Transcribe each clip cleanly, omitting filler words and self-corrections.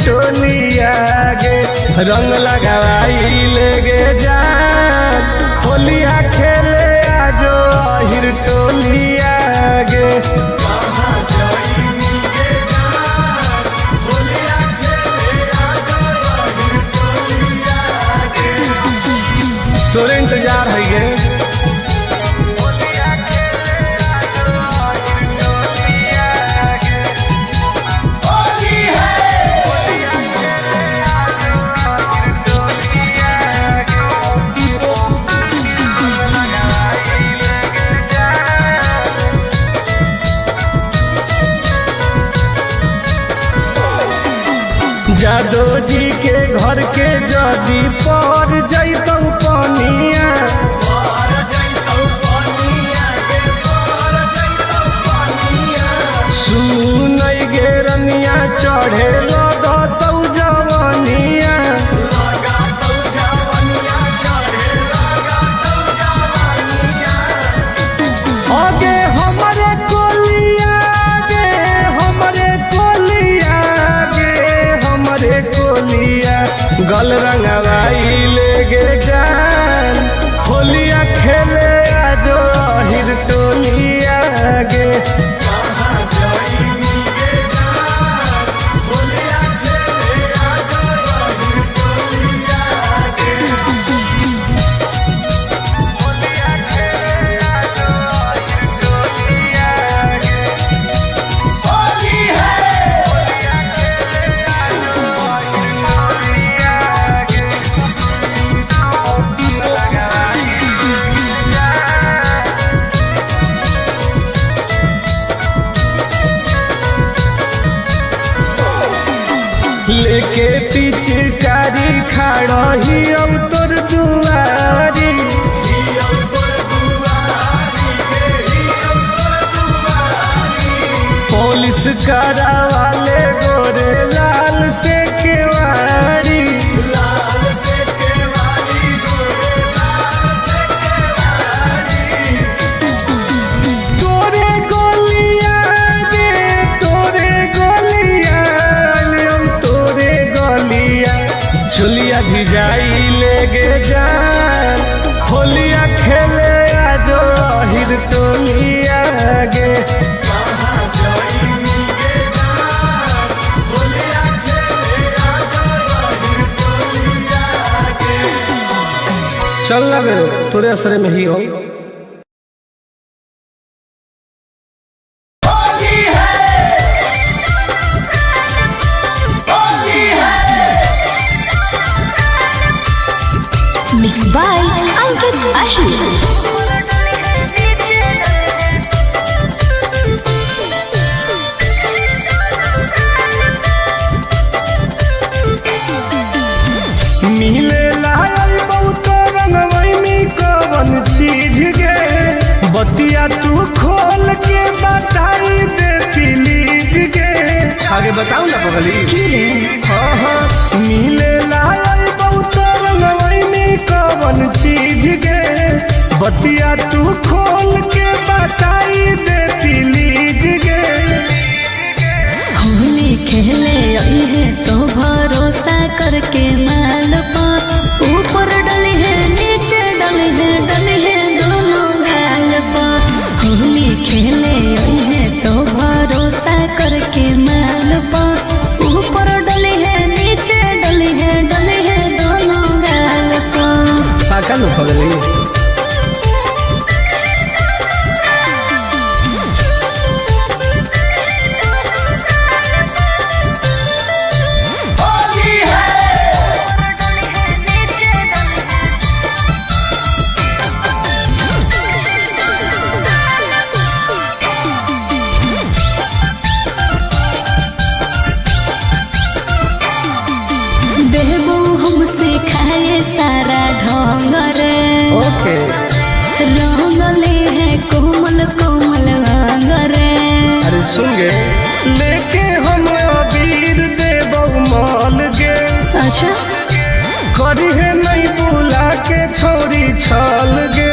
टोलिया गे रंग लगाई लेगे जान होलिया खेले आजो अहिर टोलिया गे तोरे इंतजार है ये जादो जी के घर के जदी पर जैतौ पनिया सुनई गे रनिया चढ़े लगतौ जवनिया आगे हमरे कोलिया गे हमरे कोलिया गे हमरे कोलिया गल रंगवाई लेगे जान होलिया खेले आजो अहिर टोलिया गे लेके पिचकारी खड़ा ही तोर दुआरी पुलिस करा वाले गोरे लाल से केवारी तोरे गोलिया गे तोरे गोलिया तोरे गोलिया चुलिया भिजाई लेगे जान होलिया खेले आजो अहिर टोलिया गे चल लगे तोरे असरे में ही हो Mixed by Ankit Ahir. मिले लायल बहुत रंगवैनी कवन चीज गे बतिया तू खोल के बताई दे प्लीज गे आगे बताऊ ना पगली हाँ मिले लायल बहुत रंगवैनी कवन चीज गे बतिया तू खोल के बताई दे प्लीज गे होली खेले आई है तो भरोसा करके माल पर ऊपर डली है नीचे डली है दोनों गाल पर होली खेले आई है तो भरोसा करके माल पर ऊपर डली है नीचे डली है दोनों गाल पर पाका लो पगली बेबू हमसे खाए सारा ढोंग रे ओके रंगले है कोमल कोमल अंग रे अरे सुन गे लेके हम अबीर देबौ माल गे अच्छा करी है नहीं बुला के छोड़ी छाल गे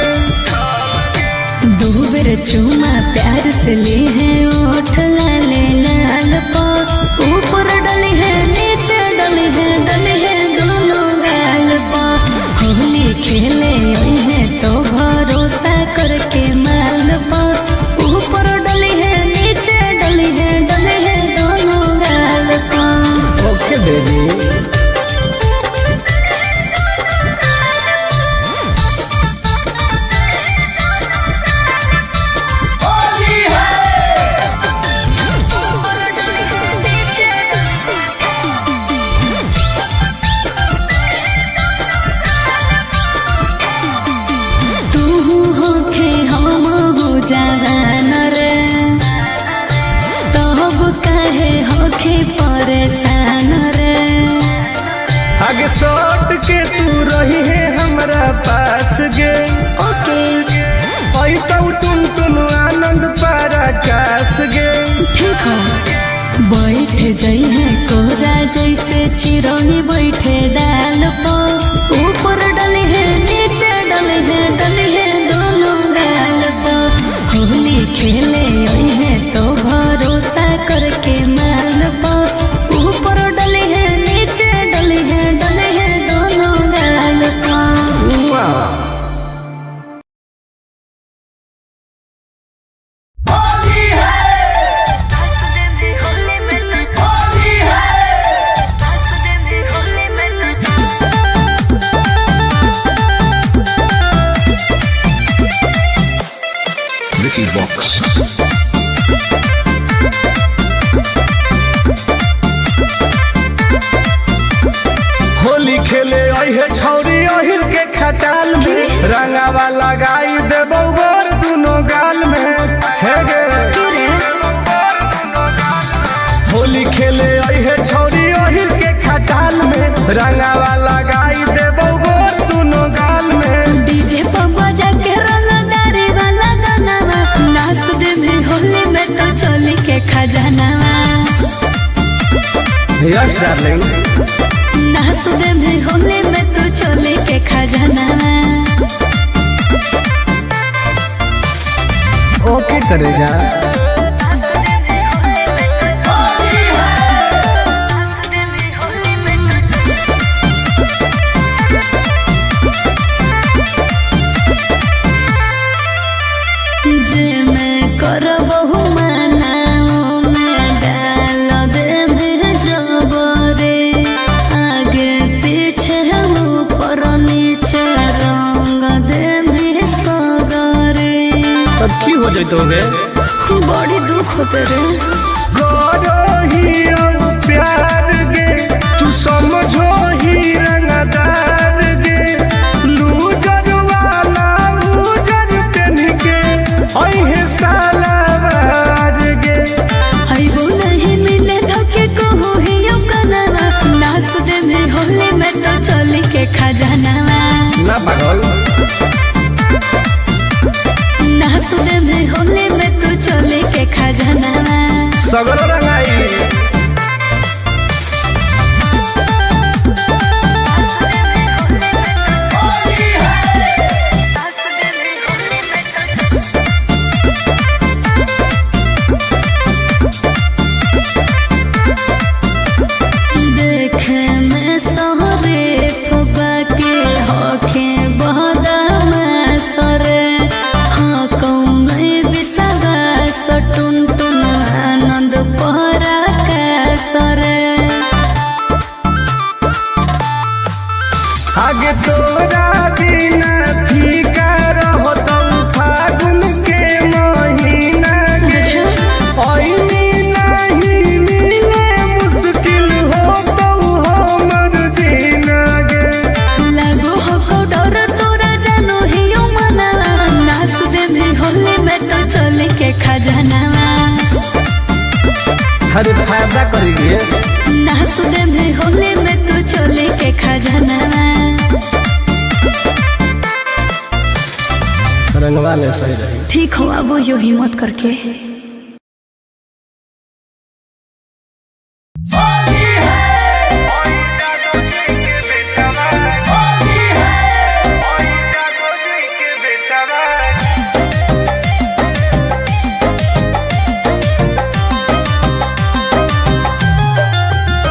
दो बेर चुमा प्यार से ले है ओठ लाले लाल पर ऊपर डली है नीचे आगे सौट के तू रही है हमरा पास गे। ओके आई तो तुम आनंद पारा कास गे। ठीक है बैठ जाई है कोरा जैसे चिरौनी बैठे डाल पर ऊपर डले है नीचे डले है दोनों गाल पर होली खेले आई है तो भरोसा करके माल पर ऊपर डले है नीचे डले है दोनों गाल पर। वाह Vicky Vox. होली खेले अहे छौरी अहिर के खटाल में रंगावा लगाई देबो गोर दुनो गाल में हे गे। होली खेले अहे छौरी अहिर के खटाल में रंगावा लगाई देबो गोर दुनो गाल में। डीजे पर बजा के रंगदारी वाला गाना नाच दे में होली में तो चोली के खजानावा। यस डार्लिंग नाच दे में होली में तो चोली के खजानावा। ओके करे जा। जे मैं करबहु मनाओ में डाल दे में जबरे आगे पीछे ऊपर नीचे रंग दे में सगरे। तब की हो जातो गे। बड़ी दुख होते रे गोरो ही प्यार गे तू समझो ही रंगदार गे। लूजर वाला लूजर पेन के अहे सालावार गे। आइबो नहीं मिले धोखे को हो ही यो कनावा नाच दे में होली में तो चोली के खजानावा। ना पागल नाच दे में होली में तो चोली के खजानावा। सगरो रंगाई देखे में सहरे फबा के होखे बहदा सरे हाँ कौन बिसरा सटुन टुन आनंद पहरा का सरे। आगे तोरा बिना फीका रहो तो फागुन के महीना गे। ऐनी नहीं मिले मुश्किल हो तो हमर जीना गे। लागो हो डर तोरा जानो ही यो मनावा नाच दे में होली में तो चोली के खजानावा। हर फायदा करिए नाच दे में होली में तो चोली के खजानावा। रंगवा ले सही रही। ठीक हो अब यो हिम्मत करके।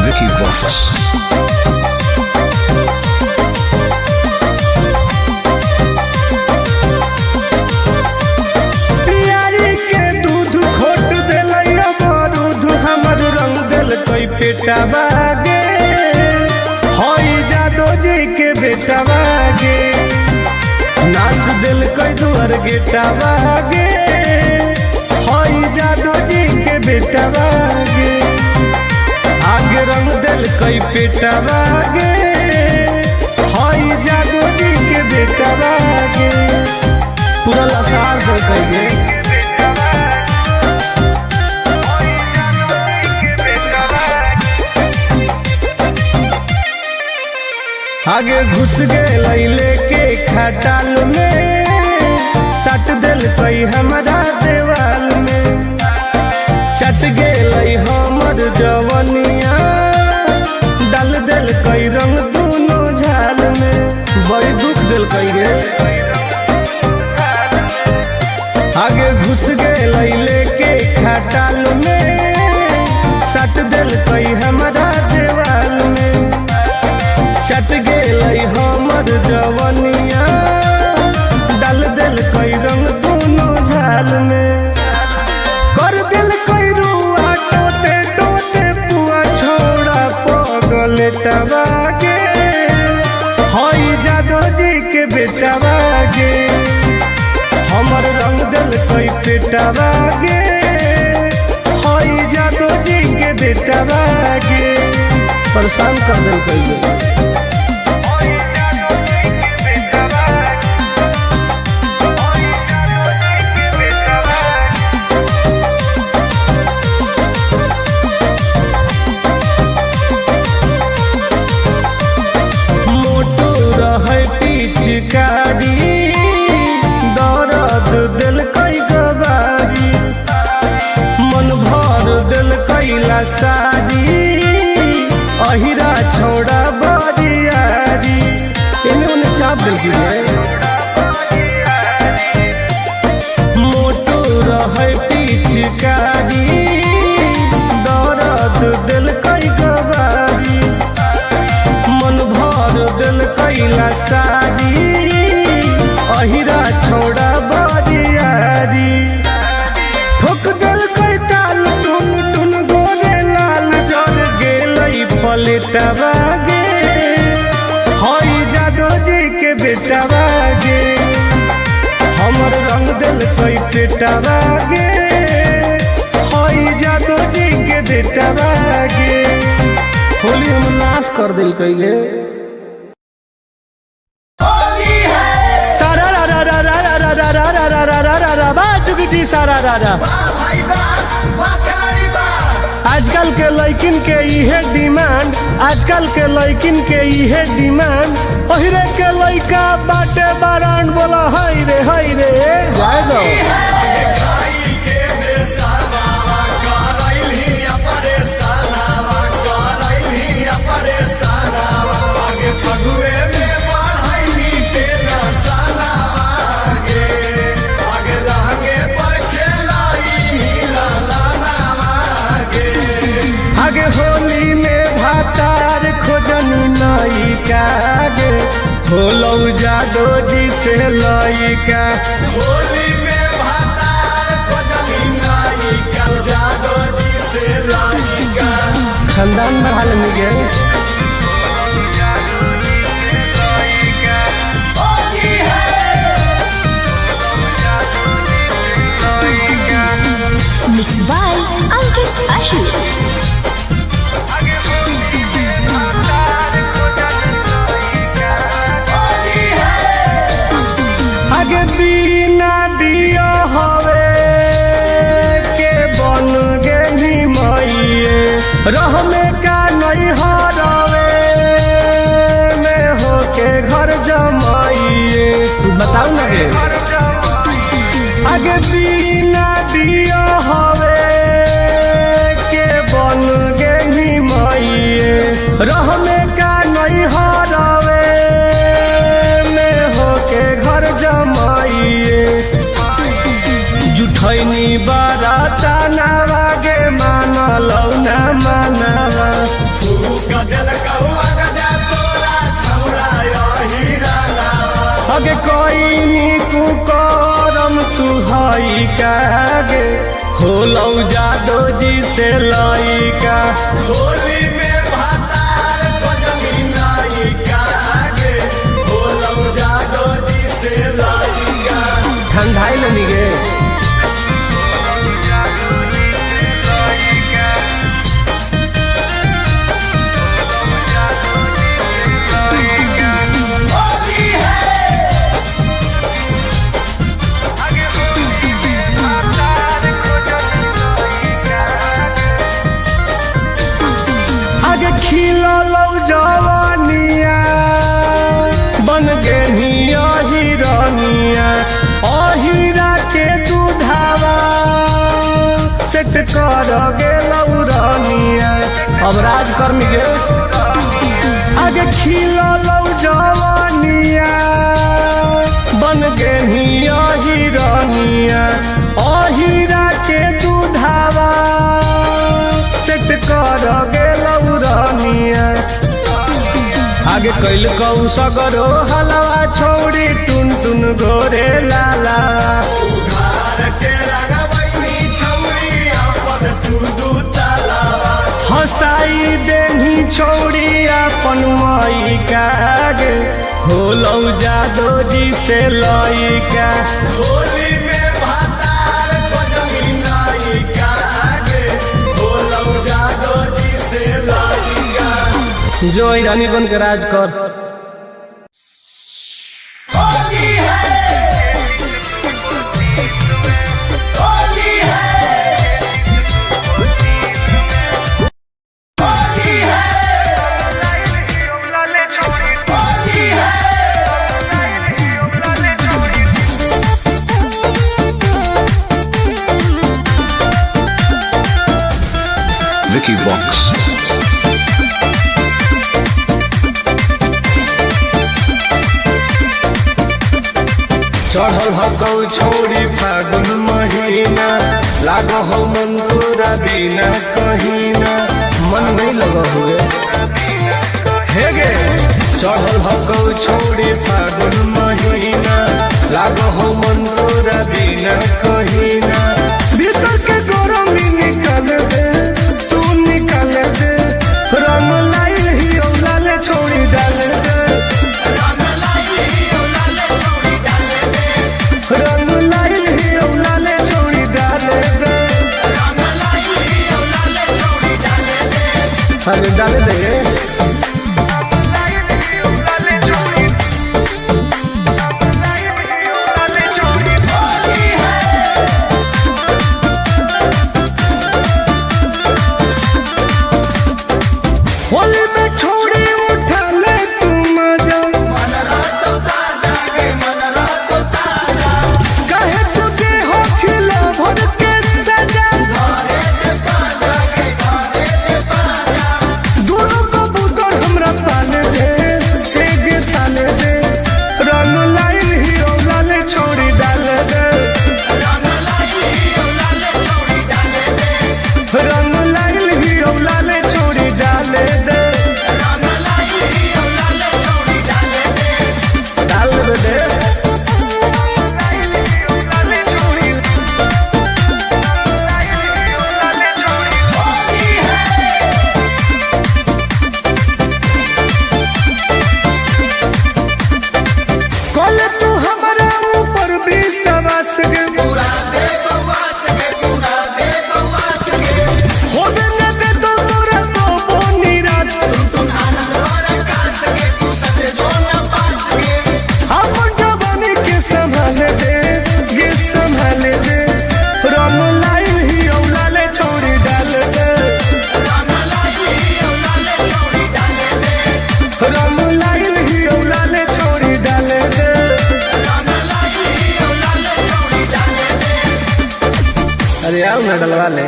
Vicky Vox. बेटा बागे हई जादो जी के बेटा बागे नाच दिल कोई दुआर गेटा बागे हई जादो जी के बेटा बागे आगे रंग दिल कोई बेटा बागे हई जादो जी के बेटा बागे पूरा लसार दे कहिए आगे घुस गए लेके खटाल में, सट दिल कई हमारा देवाल में, चट गए हमर जवनिया, डाल दिल कई रंग दोनों झाल में, बड़ी दुख दिल कई रे। आगे घुस गए लेके खटाल में, सट दिल कई हमारा देवाल में, चट गए हमर जवनिया, डाल दिल कई रंग दोनों झाल में, कर दिल कई रुआ टोते टोते पुआ छोड़ा पगल टबागे, हई जादो जी के बेटा बागे, हमर रंग दिल कई पेटा बागे, हई जादो जी के बेटा बागे, परेशान कर दिल कई। पिचकारी दर्द दिल कई गवारी, मन भर दिल कैला सारी, अहिरा छोड़ा बरियारी, इन्हें उन्हें चाप देगी मोटो रहे पिचकारी दर्द दिल कई गवारी, मन भर दिल कैला सारी, अहिरा छोड़ा बरियारी, ठोक दिल कई ताल टुन टुन गोरे लाल, जर गेलई पलेटा बागे, हई जादो जी के बेटा बागे, हमर रंग दिल कई पेटा बागे, हई जादो जी के बेटा बागे, होली हम नाश कर दिल कई गे। सारा राजा आजकल के लड़किन के इहे डिमांड, आजकल के लड़किन के इहे डिमांड, ओहिरे के लड़का बाटे बारान बोला हाय रे जाए दो। आगे होली में भातार खोजनी नई कागे, होलो जादो जी से लइका, होली में भातार खोजनी नई का, जादो जी से लइका, खानदान में हाल मिल गए। Mixed by Ankit Ahir. आगे बिना दिया हवे के बन गेली मइए, रह में का नहीं हरवे में होके घर जमाइए, तू बताओ ना गे। आगे बिना दिया हवे के बन गेली मइए, रह में का नहीं हरवे में होके घर जमाइए, जुठैनी बाराता नावा गे मानलौ ना मानवा, अगे कोई कुकरम तू हई कागे, होलौ जादो जी से लइका, होली में भातार खोजनी नई कागे, होलौ जादो जी से लइका, ठंडाई लनी गे। अब राजकर्मी के आगे खिलल जवानिया बन गे हिरनिया अहिरा के दूधावा सेट कर गेलौ रनिया आगे कैल कौ सगरो हलवा छोड़ी टुन टुन गोरे लाला हसाई देनी छोड़ी अपन मई कागे होलौ जादो जी से लइका होली में भातार खोजमी नाई कागे होलौ जादो जी से लइका जो रानी बन के राज कर Vicky Vox. चढ़ल हकौ छोड़ी फागुन महीना लागो हो मन तोरा बिना कहीना मन नहीं लगा हुए हे गे चढ़ल हकौ छोड़ी फागुन महीना लागो हो मन तोरा बिना कहीना भीतर के गरमी निकाल दे तू निकाल दे रंग लाइल ही औलाले छोड़ी डाल दे रंग लाइल ही औलाले छोड़ी डाल दे अरे डाल दे होली में छोड़ी उठा ले तू मजा कहे तुझे हो खिला भर के सजा दोनों कबूतर हमरा पाले दे एक ताले दे रंग लाइल ही औलाले छोड़ी डाल दे रंग लाइल ही औलाले छोड़ी डाल दे डाल दे कल तू हमारा ऊपर भी सवास गे हो देने दे तो तोरा तो वो निराश अपन जवानी के संभाल दे ये संभाल दे रंग लाइल ही औलाले छोड़ी डाल दे रंग लाइल ही औलाले छोड़ी डाल दे अरे आओ ना डलवा ले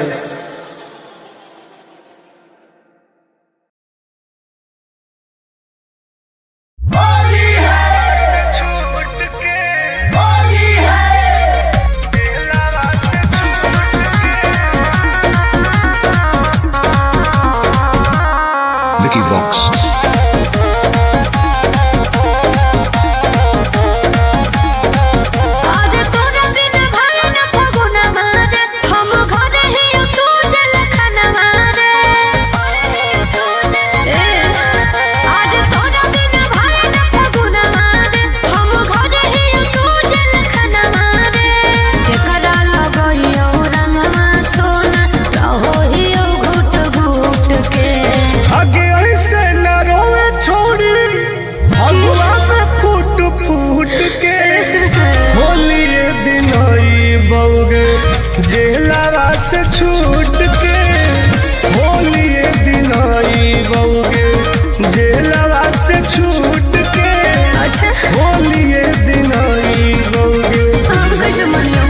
Vicky Vox. आज तोरा बिन भाई न फगुना मारे हम घरे ही तू जल खाना मारे आज तोरा बिन भाई न फगुना मारे हम घरे ही तू जल खाना मारे केकरा लगइयो रंगवा सोना रहो ही घुट घुट के आगे ऐसे न रोवे छोड़ी हलवा में फूट फूट के होली ये दिन होई बउगे जेलवा से छूट के होली ये दिन होई बउगे जेलवा से छूट के अच्छा होली ये दिन होई बउगे हम कैसे मनियो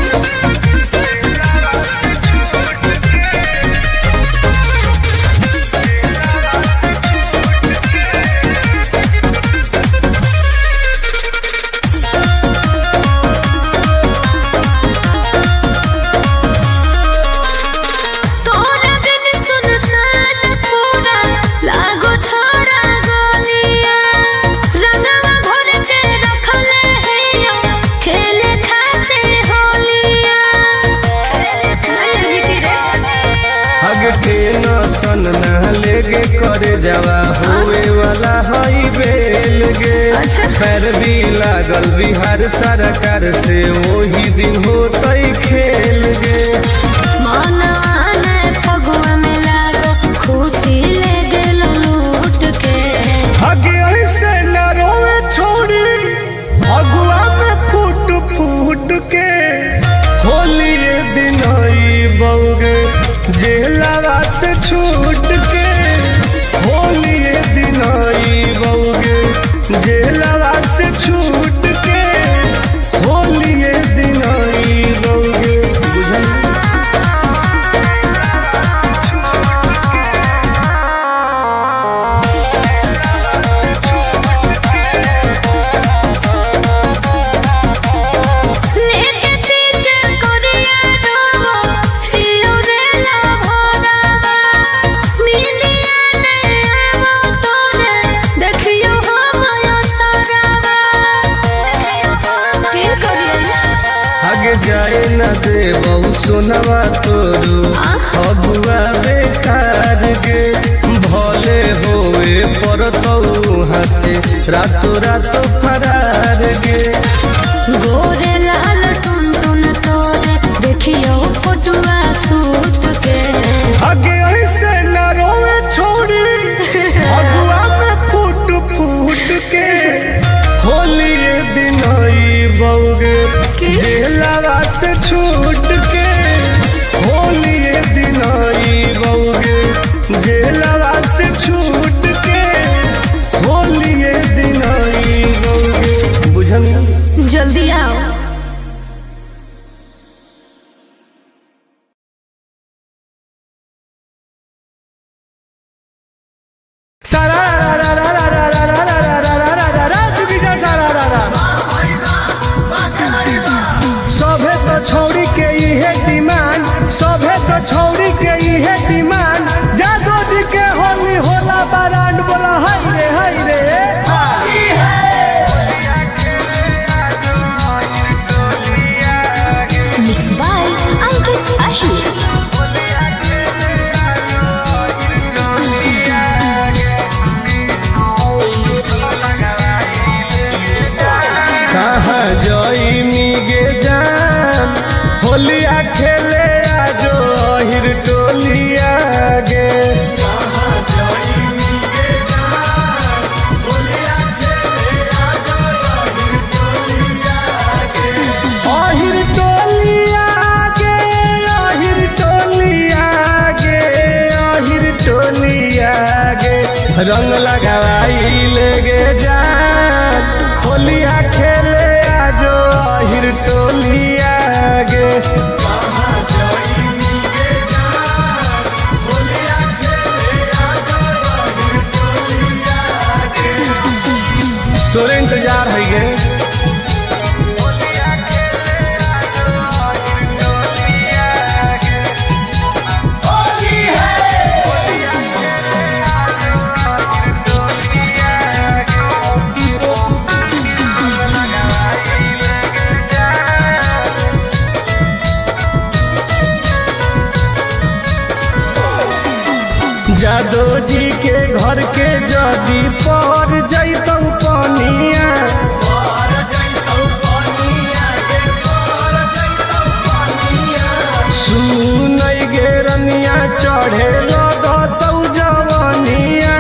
के करे जावा हुए वाला हई बेल गे। अच्छा। पैर भी लागल बिहार सरकार से वही दिन होतई खेल गे। मनवाने फगुआ में लागो खुशी ले गेलो लूट के। आगे ऐसे न रोवे छोड़ी फगुआ में फूट फूट के। होली ये दिन आई बउगे जेलवा से छूट के। होली ये दिन आई बउगे जेलवा से छूट के। होली ये दिन आई बउगे बुझल। लेके पीछे कोरिया डोबो हियो रे ला भोरावा। नींदिया नहीं आवो तोरे देखियो हमयो सरावा। की करिया आगे जाए न दे बहु सोनवा तोरू फगुआ बेकार गे। भले होए परतौ हंसे रातो रातो फरार गे। गोरे लाल टुन टुन तोरे देखियो फोटुआ सूत के। आगे ऐसे न रोवे छोड़ी फगुआ में फूट फूट के। होली ये दिन आई बउगे जेलवा से छूट के। होली ये दिन आई बउगे जेलवा से छूट के। होली ये दिन आई बउगे बुझल। जल्दी आओ। सारा रा रा रा रा रा रा रा रा रा रा रा रा चुकी जा सारा रा रा। सभे तो छौड़ी के इहे डिमांड। सभे तो छौड़ी के इहे डिमांड। जादो जी के होली होला बारांड बोला हाय रे हाय रे। मिक्स बाय अंकित अहिर। कहाँ जई मिगे जान होलिया खेले आजो अहिर टोलिया गे। अहिर टोलिया गे अहिर टोलिया गे अहिर टोलिया गे। रंग लगाई ले गे जान होलिया खेले आजो अहिर टोलिया गे। तोरे इंतजार है गे। जादो जी के घर के जदी पर जैतौ पनिया। सुनै गे रनिया चढ़े लगतौ जवनिया।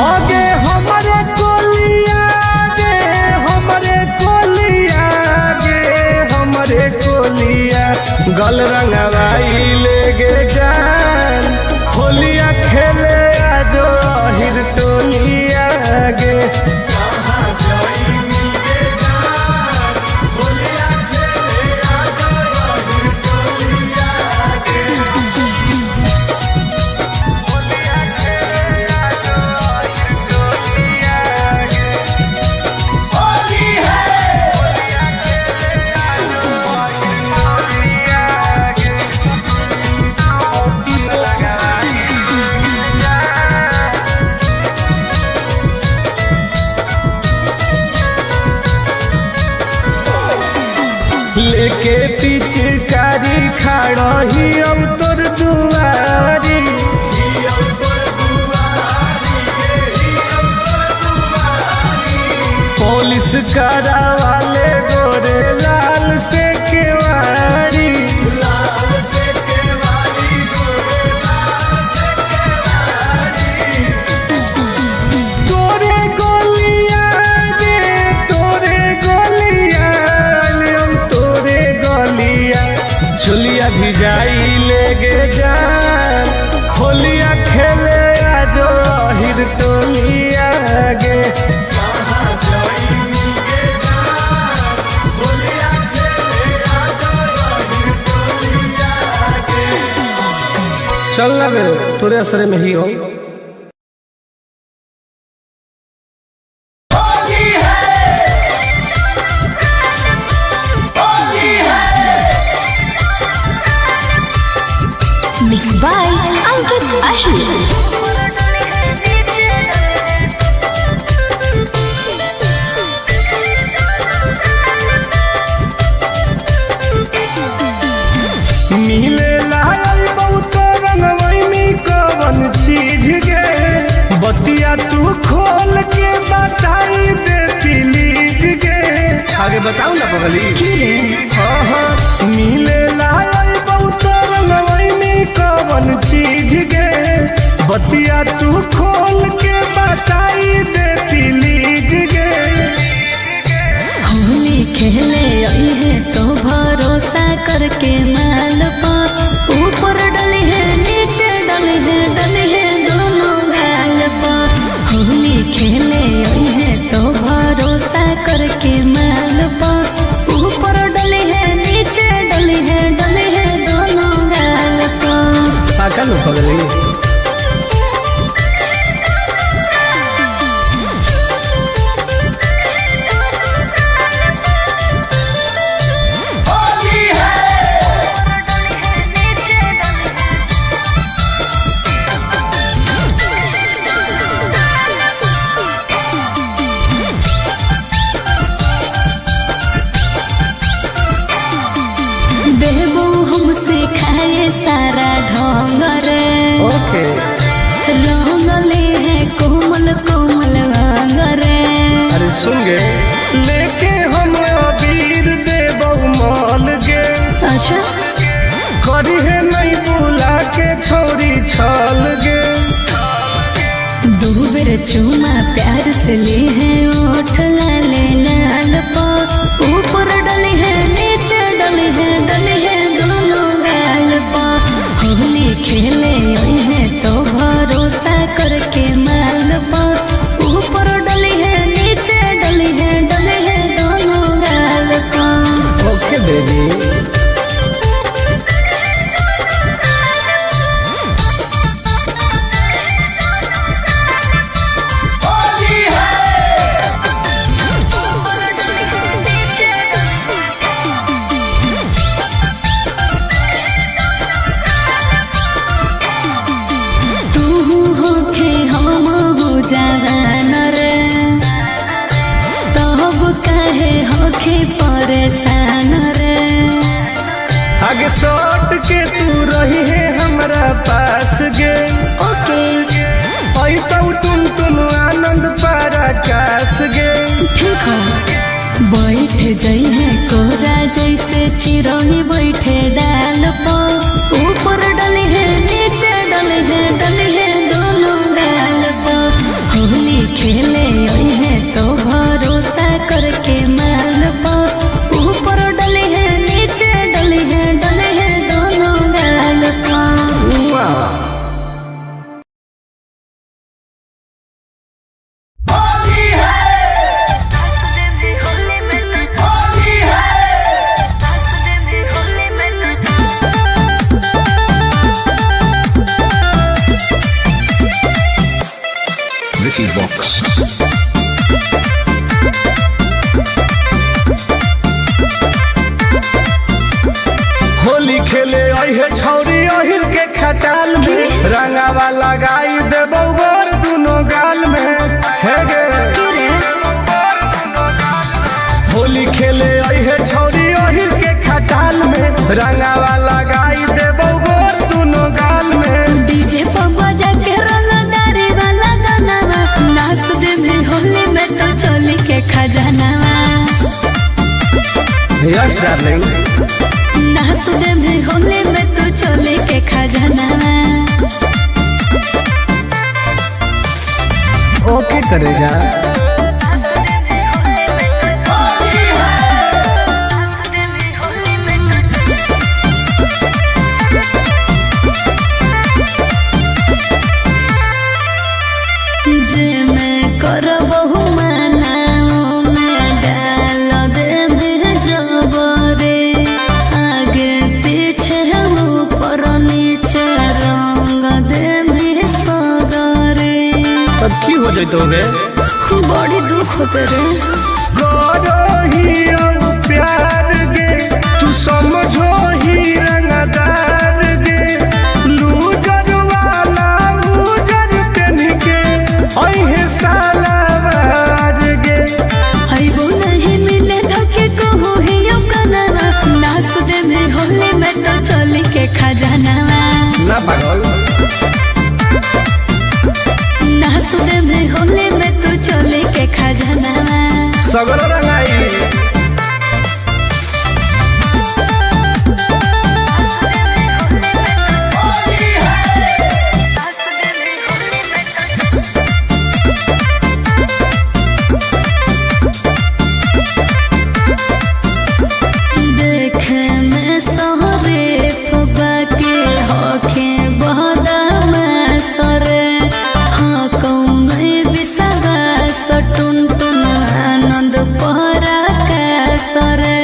आगे हमरे कोलिया गे हमरे कोलिया गे हमरे कोलिया। गल रंगवाई ले गे जान होलिया खेले आजो अहिर टोलिया गे। लेके पिचकारी खाड़ा ही अब तोर दुआरी। पुलिस करा वाले गोरे लाल से केवारी। तोरे गोलियां रे तोरे गोलियां हम तोरे गोलियां चुलिया भिजाई लेगे जान होलिया खेले आजो हिर टोलिया गे। चल ना गे तोरे असरे में ही हो। Mixed by Ankit Ahir. मिले लाल बहुत रंगवैनी कवन चीज गे बतिया तू खोल के बताई दे प्लीज गे। आगे बताऊ ना पगली। मिले लाल बहुत रंगवैनी कवन चीज गे बतिया तू खोल के बताई दे प्लीज गे। होली खेले आई है तो भरोसा करके माल पा ऊपर डली है नीचे डली है दोनों गाल पा। होली खेले आई है तो भरोसा करके माल पा ऊपर डली है नीचे डली है दोनों गाल पा। पाका लो पगली। बेबू हमसे खाए सारा ढोंग रे ओके रंगले है कोमल कोमल अंग रे। अरे सुन गे लेके हम अबीर देबौ मॉल गे। अच्छा करी है नहीं बुला के छोरी छल गे। दो बेर चूमा प्यार से ले है ओठ लाले लाल पा ऊपर डली है नीचे डली है दोनों गाल पा। होली खेले आई है तो भरोसा करके माल पा ऊपर डली है नीचे डली है दोनों गाल पा। ओके बेबी। जवान रे तब कहे होखे परेशान रे। आगे सट के तू रही है हमरा पास गे। ओके आई तो तुम आनंद पराकाश गे। ठीक है बैठ जाई है कोरा जैसे चिरौनी बैठे डाल पो ऊपर डली है नीचे डली है दोनों गाल पो। होली खेले आई है तो भरोसा करके माल पा ऊपर डली है नीचे डली है दोनों गाल पा। Vicky Vox. होली खेले अहे छौरी अहिर के खटाल में रंगावा लगाई देबौ गोर दुनो गाल में। हे गे होली खेले अहे छौरी अहिर के रंगावा लगाई देबो गोर दुनो गाल में। डीजे पर बजा के रंगदारी वाला गानावा नाच दे में होली में तो चोली के खजानावा। यस डार्लिंग नाच दे में होली में तो चोली के खजानावा। ओके करे जा जे मैं करबहु मनाओ में डाल दे में जबरे आगे पीछे ऊपर नीचे रंग दे में सगरे। तब की हो जैतोगे बड़ी दुख होते रे गोरो ही प्यार गे तू समझो ही रंगदार गे लूजर वाला लूजर पेन के ओहे सालावार गे। आइबो नहीं मिले धोखे को हो ही यो कनावा नाच दे में होली में तो चोली के खजानावा। ना पागल नाच दे में होली में तो चोली के खजानावा। सगरो रंगाई देखे में सहरे फबा के होखे बहदा में सरे हाँ कौन बिसरा सटुन टुन आनंद पहरा का सरे।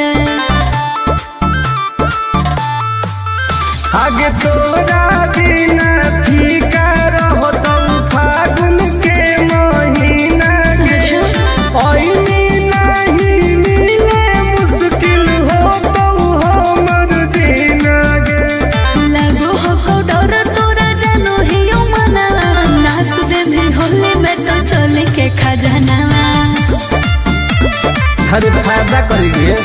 आगे तोरा बिना फीका रहो तो फागुन के महीना के ओइनी नहीं मिले मुश्किल हो तो हमर जीना गे। लागो हो डर तोरा जानो ही यो मनावा नाच दे में होली में तो चोली के खजानावा। हर फायदा करिए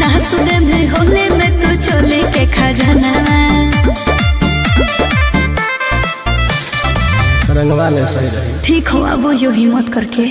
नाच दे में होली में तो चोली के खजानावा। रंगवा ले सही रही। ठीक हो अब यो हिम्मत करके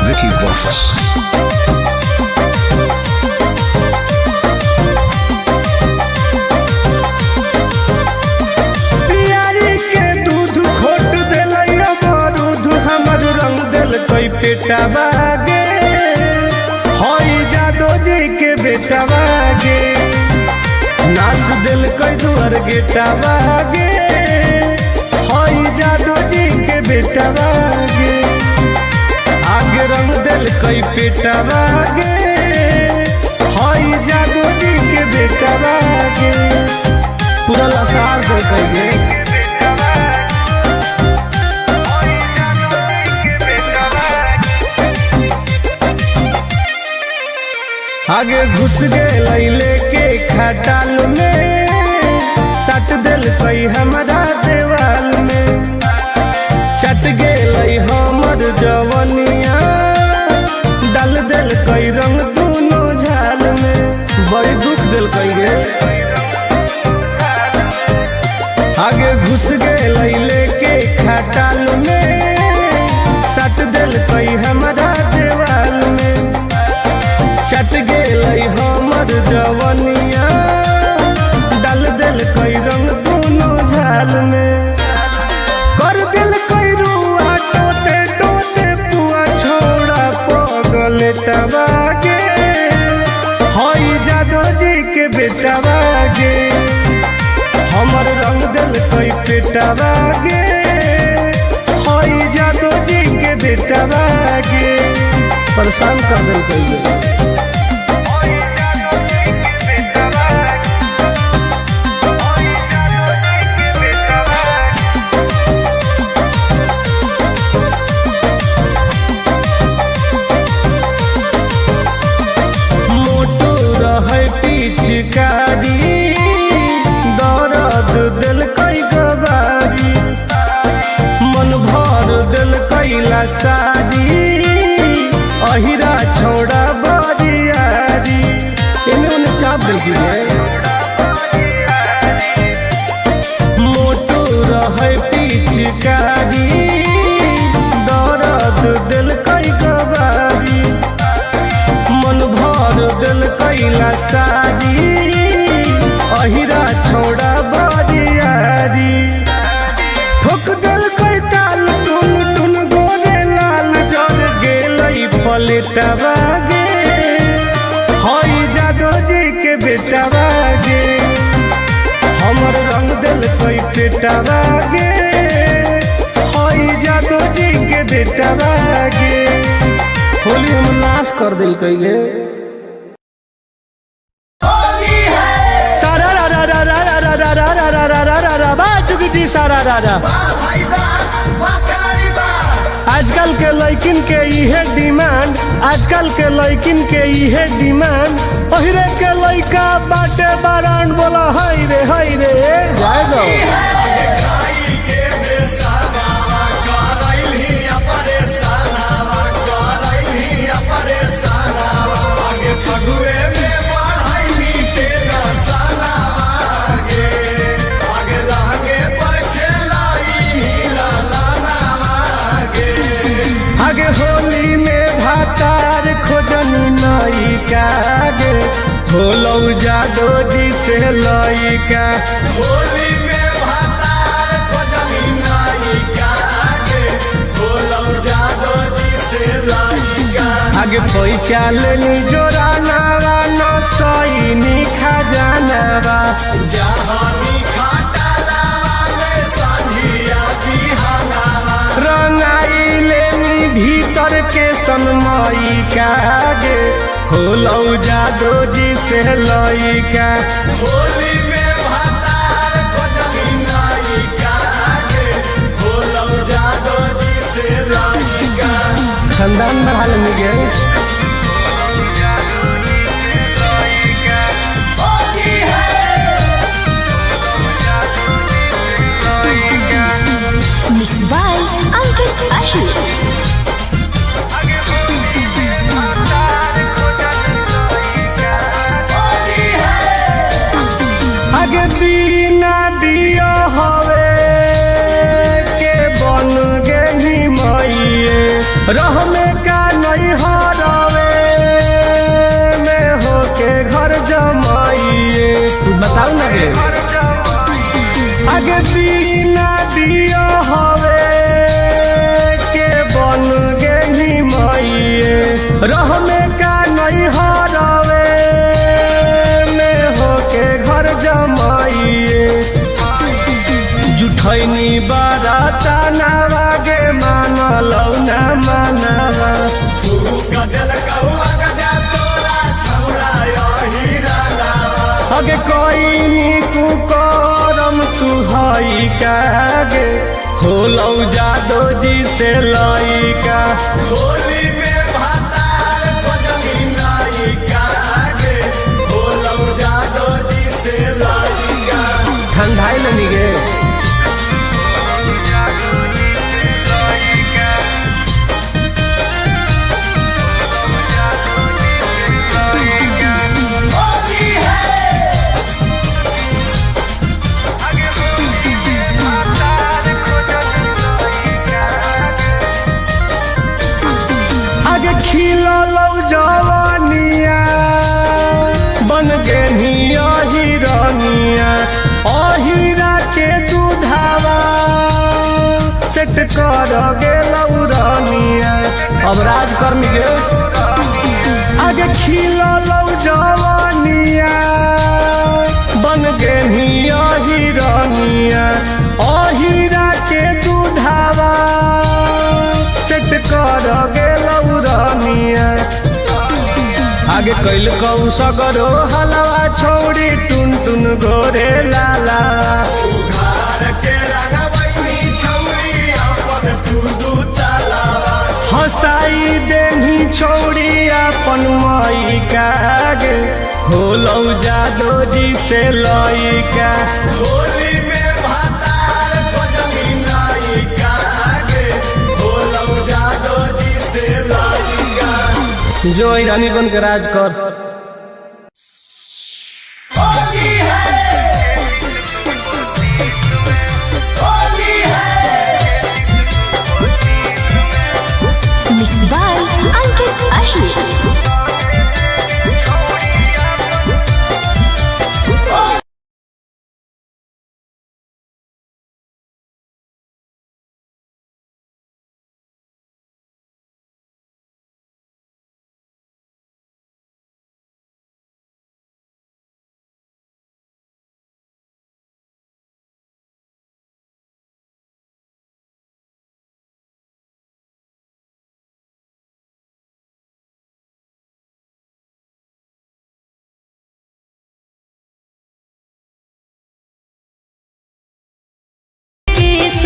Vicky Vox. प्यारी के दूध खोट देलै अमरूद हमर रंग देल कोई पेटा बागे होई जादो जी के बेटा बागे नाच दिल कोई दुआर गेटा बागे होई जादो जी के बेटा बागे आगे रंग दिल कोई पेटा बागे होई जादो जी के बेटा बागे पूरा लसार दे कहिए आगे घुस गए लेके खटाल में सट दिल कई हमारा देवाल में चट गए हमर जवनिया डाल दिल कई रंग दोनों झाल में बड़ी दुख दिल कई आगे घुस गए लेके खटाल में सट दिल कई हमारा देवाल में चट गए हमर जवनिया डाल दिल कई रंग दोनों झाल में कर दिल कई रुआ टोते टोते पुआ छोड़ा पगल टबागे होई जादो जी के बेटा बागे हमर रंग दिल कई पेटा बागे होई जादो जी के बेटा बागे परेशान कर दिल कई पिचकारी दर्द दिल कई गवारी मन भर दिल कैला शादी अहिरा छोड़ा बरियारी इन्हें उन्हें चाप दिल की मोटो रहे पिचकारी दर्द दिल कई गवारी मन भर दिल कैला शादी अहिरा छोड़ा बरियारी ठोक दिल कई ताल टुन टुन गोरे लाल जर गेलई पलटवा गे हई जादो जी के बेटवा गे हमर रंग दिल कई पेटवा गे हई जादो जी के बेटवा गे होली हम नाश कर दिल कई गे सारा रा रा रा रा रा रा रा रा रा रा रा रा रा बा चुकी जी सारा रा रा आजकल के लड़किन के इहे डिमांड आजकल के लड़किन के इहे डिमांड ओहिरे के लड़का बाटे बारान बोला हाय रे जाए दो आगे होली में भातार खोजनी नई कागे होलो जादो जी से लइका होली में भातार खोजनी नई कागे होलो जादो जी से लइका आगे पैसा लेनी जोरानावा न सईनी खजानावा जहानी खाटालावा में संझिया बिहानावा रंगाई लेनी भीतर के सनमई कागे होलो जादो जी से लइका होली में भातार खोजनी नई कागे होलो जादो जी से लइका खानदान बढ़ा लेनी गे होली है Mixed by Ankit Ahir. आगे बिना दिया हवे के बन गेली मइए रह में का नहीं हरवे में होके घर जमाइए बताऊ ना गे आगे बिना दिया हवे के बन गेली मइए रह में का नहीं हरवे में होके घर जमाइए जुठैनी बाराता नावा गे मानलौ ना मानवा तू गदल कौआ गजा तोरा छौड़ा हीरा लावा अगे कोई कु करम तू हई कागे होलौ जादो जी से लइका होली में भातार खोजनी नई कागे होलो जादो जी से लइका ठंडाई लेनी गे होली है आगे खिललौ जवानिया बन गेनी अहिरनिया अहिरा के दूधावा सेट कर गेलौ रनिया अब राज कर गे आगे खिललौ जवानिया बन गेनी अहिरनिया अहिरा के दूधावा सेट कर गेलौ रनिया आगे कैल कौ सगरो हलवा छोड़ी टुन टुन गोरे लाला उघार के रंगवैनी छौरी अपन तू दू तालावा हंसाई देनी नहीं छोड़ी अपन माई का गे होलौ जादो जी से लइका होली में भातार खोजली नायिका गे होलौ जादो जी से लइका। जो रानी बन के राज कर। होली है होली है। मिक्स बाय अंकित अहिर।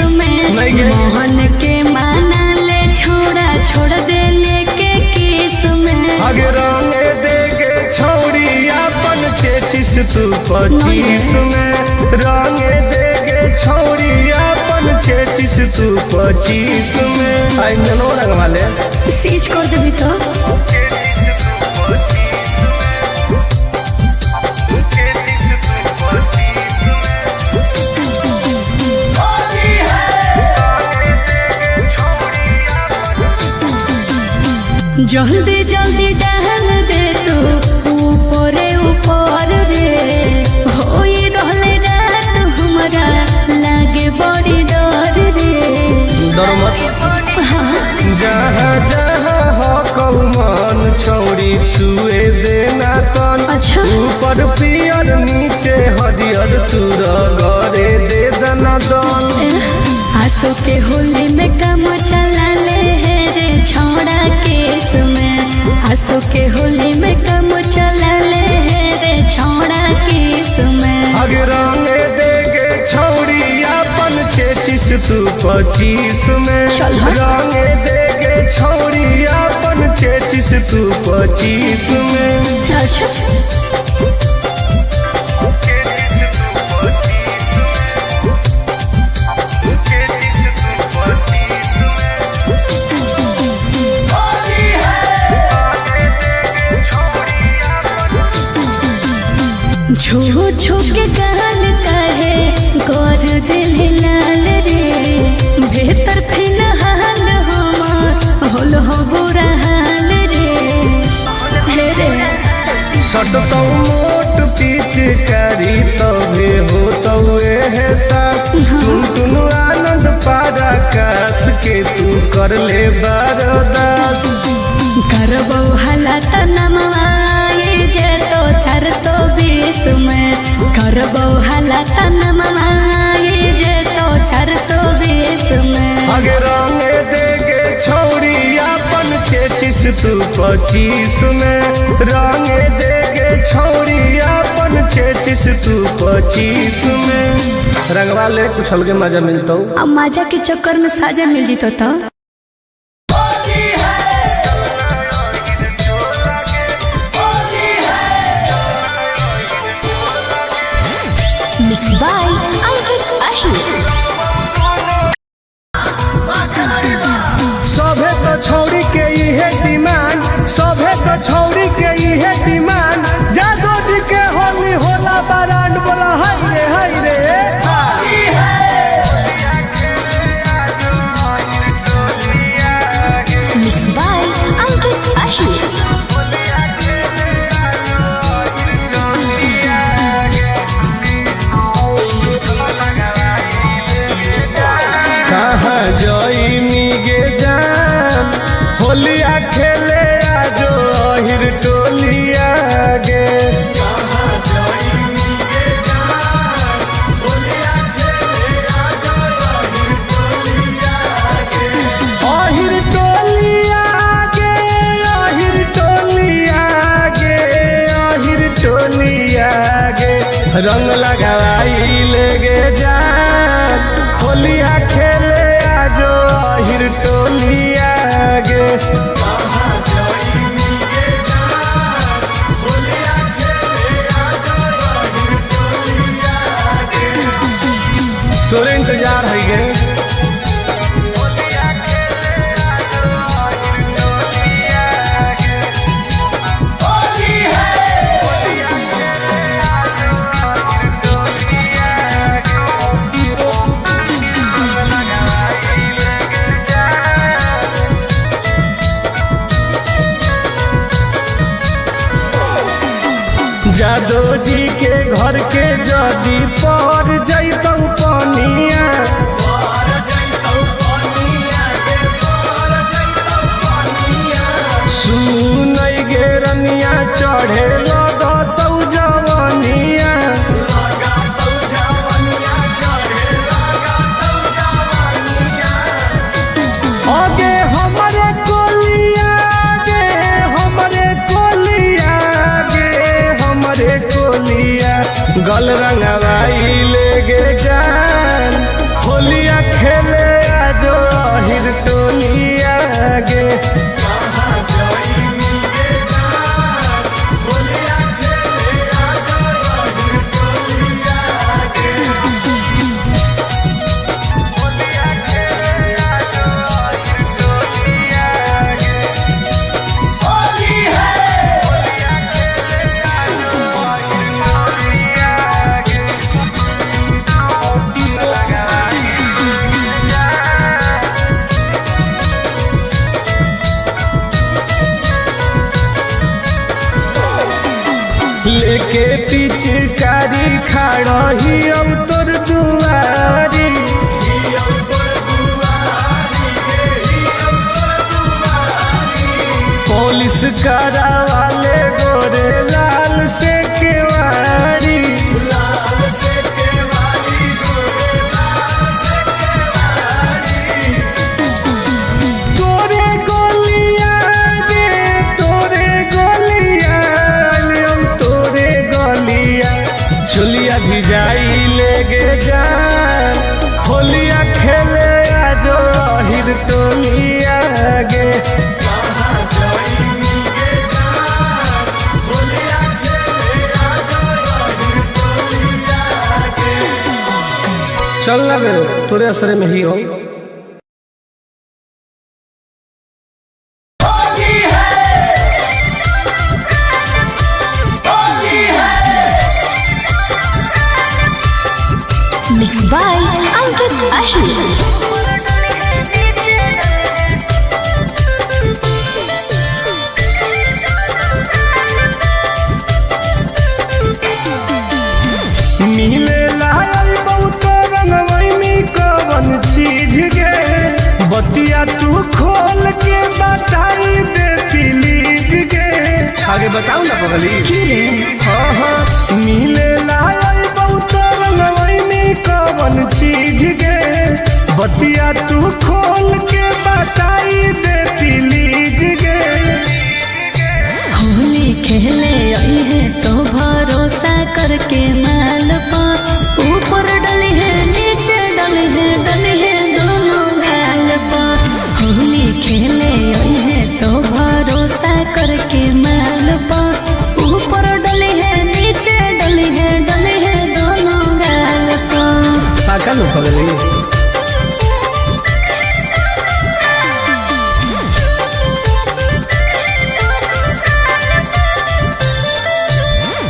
मोहन के माना ले छोड़ा छोड़ दे लेके किस में आगे रंगे देगे छौड़ी अपन 33 तू 25 में रंगे देगे छौड़ी अपन 33 तू 25 में आई ननो रंग वाले सीज कर देबी तो जल्दी जल्दी डाल दे तू ऊपर ऊपर रे होई रहले रात हमरा लागे बड़ी डर रे डर मत जहाँ जहाँ हो कौमन छौड़ी छुए देना तन अच्छा। ऊपर पियर नीचे हरियर तू रगड़े दे दना दन आंसू के होली में काम चला ले रे छौड़ा केस में आंसू के होली में काम चला ले रे छौड़ा केस में आगे रंगे देगे छौड़ी अपन 33 तू 25 में चल हट। रंगे देगे छौड़ी अपन 33 तू 25 में अच्छा छू छू के गाल कहे गोर दिल लाल रे भीतर फिलहाल हम होल हो बुरा हाल रे हे रे सटतौ मोट पिचकारी तबे होतौ एहसास टुन आनंद पारा कास के तू कर ले बरदास करबौ हालात नमवाए जे तो 420 में करबौ हालात नमवाए जे तो 420 में आगे रंगे देगे छौड़ी अपन 33 तू 25 में रंगे देगे छौड़ी अपन 33 तू 25 में रंगवा ले कुछ अलगे मजा मिलतौ अब मजा के चक्कर में साजा मिल जीतो तो मिक्स बाय अंकित अहिर। सभे तो छौड़ी के इहे डिमांड सभे तो छौड़ी के इहे डिमांड जादो जी के होली होला बरांड बोला हाय रे मिक्स बाय अंकित अहिर। कहाँ जईनी गे जान होलिया खेले आजो अहिर टोलिया गे अहिर टोलिया गे अहिर टोलिया गे अहिर टोलिया गे रंग लगाई ले गे जान होलिया खेले आजो अहिर टोलिया गे बाजार है गे। होली है जादो जी के घर के जदी पर जैतौ पनिया, पर जैतौ पनिया के पर जैतौ पनिया सुनई गे रनिया चढ़े लगतौ जवनिया। लगातौ जवनिया चढ़े लगातौ जवनिया आगे हमरे कोलिया गे, हमरे कोलिया गे, हमरे कोलिया गल रंगवाई ले गे जान, होलिया खेले आजो हिर टोलिया गे। कहाँ जाइनी गे जान होलिया खेले आजो रही टोलिया के होलिया खेले आजो हिर टोलिया गे। होली है लेके पिचकारी खड़ही अब तोर दुआरी, हियौ तोर दुआरी गे हियौ तोर दुआरी पुलिस करावाले गोरे लाल से केवारी। लाल से केवारी गोरे लाल से केवारी तोरे गोलिया गे, तोरे गोलिया हम तोरे गोलिया चुलिया भिजाई ले गे जान, होलिया खेले आजो हिर टोलिया गे। कहाँ जाइनी गे जान होलिया खेले आजो रही टोलिया के चल लगे तोरे असरे में ही हो। होली है होली है मिक्स बाय अंकित अहिर। मिले लायल बहुत रंगवैनी कवन चीज गे, बतिया तू खोल के बताई देती लीज गे। आगे बताऊ ना पगली। हाँ हाँ मिले लायल बहुत रंगवैनी कवन चीज गे, बतिया तू खोल के बताई देती लीज गे। होली खेले आई है तो भरोसा करके माल पा, ऊपर डली है नीचे डली है दोनों गाल पा। होली खेले आई है तो भरोसा करके माल पा, ऊपर डली है नीचे डली है दोनों गाल पा। पाका लो पगली।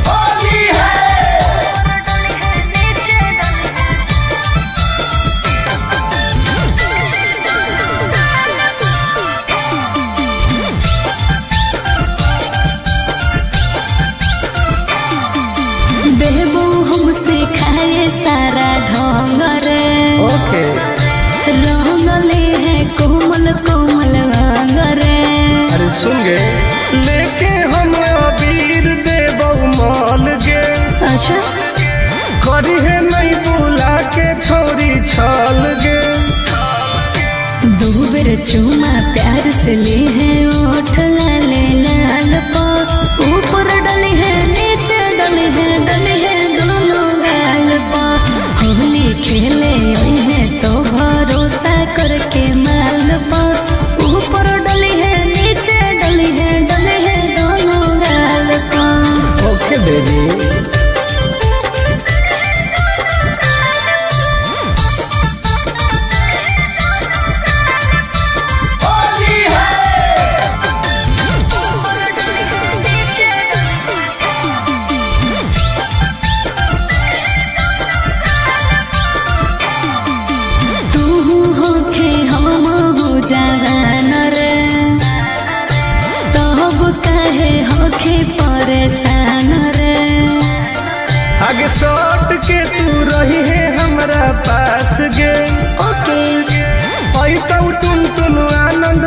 होली है बेबू हमसे खाए सारा ढोंग रे, ओके रंगले है कोमल कोमल अंग रे। अरे सुन गे, लेके हम अबीर देबौ माल गे, अच्छा करी है नहीं बुला के छोरी छल गे। दो बेर चूमा प्यार से ली है ओठ लाले लाल पा, ऊपर डली है नीचे डली है दोनों गाल पा। होली खेले आई है तो भरोसा करके माल पा, ऊपर डली है नीचे डली है दोनों गाल पा। ओके बेबी। आगे सट के तू रही है हमरा पास गे ओके आई तो टुन टुन आनंद